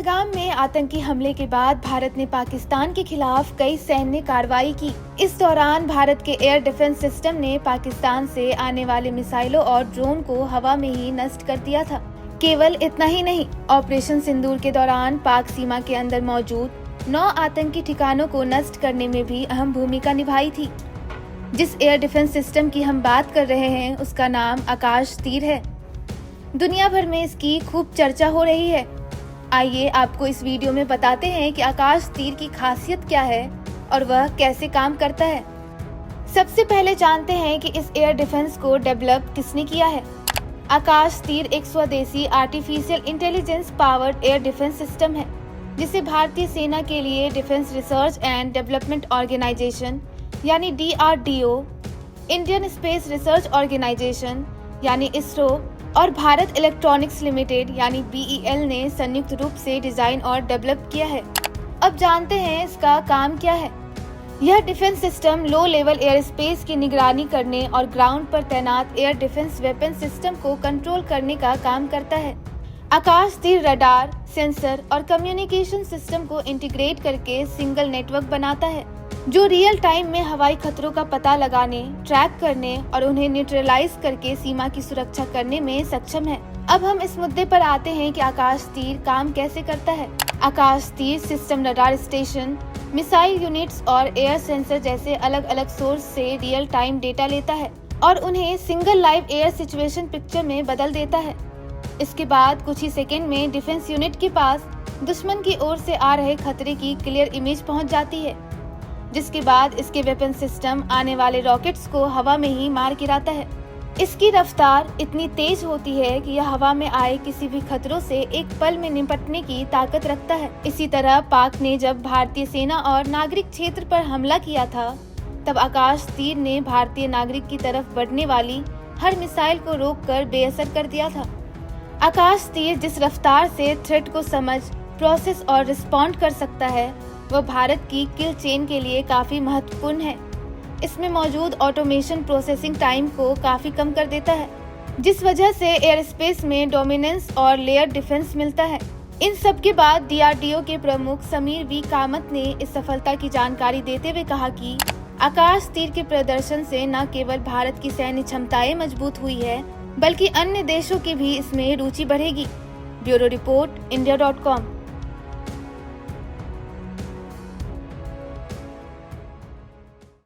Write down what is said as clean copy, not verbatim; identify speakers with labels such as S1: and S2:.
S1: पहलगाम में आतंकी हमले के बाद भारत ने पाकिस्तान के खिलाफ कई सैन्य कार्रवाई की। इस दौरान भारत के एयर डिफेंस सिस्टम ने पाकिस्तान से आने वाले मिसाइलों और ड्रोन को हवा में ही नष्ट कर दिया था। केवल इतना ही नहीं, ऑपरेशन सिंदूर के दौरान पाक सीमा के अंदर मौजूद 9 आतंकी ठिकानों को नष्ट करने में भी अहम भूमिका निभाई थी। जिस एयर डिफेंस सिस्टम की हम बात कर रहे हैं उसका नाम आकाश तीर है। दुनिया भर में इसकी खूब चर्चा हो रही है। आइए आपको इस वीडियो में बताते हैं कि आकाश तीर की खासियत क्या है और वह कैसे काम करता है। सबसे पहले जानते हैं कि इस एयर डिफेंस को डेवलप किसने किया है। आकाश तीर एक स्वदेशी artificial intelligence powered air defence system है, जिसे भारतीय सेना के लिए defence research and development organisation यानी DRDO, Indian space research organisation यानी इसरो और भारत इलेक्ट्रॉनिक्स लिमिटेड यानी BEL ने संयुक्त रूप से डिजाइन और डेवलप किया है। अब जानते हैं इसका काम क्या है। यह defence system low level air space की निगरानी करने और ग्राउंड पर तैनात एयर डिफेंस वेपन सिस्टम को कंट्रोल करने का काम करता है। आकाश तीर रडार, सेंसर और कम्युनिकेशन सिस्टम को इंटीग्रेट करके सिंगल नेटवर्क बनाता है, जो रियल टाइम में हवाई खतरों का पता लगाने, ट्रैक करने और उन्हें न्यूट्रलाइज करके सीमा की सुरक्षा करने में सक्षम है। अब हम इस मुद्दे पर आते हैं कि आकाश तीर काम कैसे करता है। आकाश तीर system radar station, missile units और एयर सेंसर जैसे अलग अलग सोर्स से रियल टाइम डेटा लेता है और उन्हें single live air situation picture में बदल देता है। इसके बाद कुछ ही सेकेंड में डिफेंस यूनिट के पास दुश्मन की ओर से आ रहे खतरे की क्लियर इमेज पहुंच जाती है, जिसके बाद इसके वेपन सिस्टम आने वाले रॉकेट्स को हवा में ही मार गिराता है। इसकी रफ्तार इतनी तेज होती है कि यह हवा में आए किसी भी खतरों से एक पल में निपटने की ताकत रखता है। इसी तरह पाक ने जब भारतीय सेना और नागरिक क्षेत्र पर हमला किया था, तब आकाश तीर ने भारतीय नागरिक की तरफ बढ़ने वाली हर मिसाइल को रोककर बेअसर कर दिया था। आकाश तीर जिस रफ्तार से थ्रेट को समझ, प्रोसेस और रिस्पॉन्ड कर सकता है, वह भारत की किल चेन के लिए काफी महत्वपूर्ण है। इसमें मौजूद ऑटोमेशन प्रोसेसिंग टाइम को काफी कम कर देता है, जिस वजह से एयर स्पेस में डोमिनेंस और लेयर डिफेंस मिलता है। इन सब के बाद DRDO के प्रमुख समीर V कामत ने इस सफलता की जानकारी देते हुए कहा कि आकाश तीर के प्रदर्शन से न केवल भारत की सैन्य क्षमताएं मजबूत हुई है, बल्कि अन्य देशों की भी इसमें रुचि बढ़ेगी। Bureau report, India.com।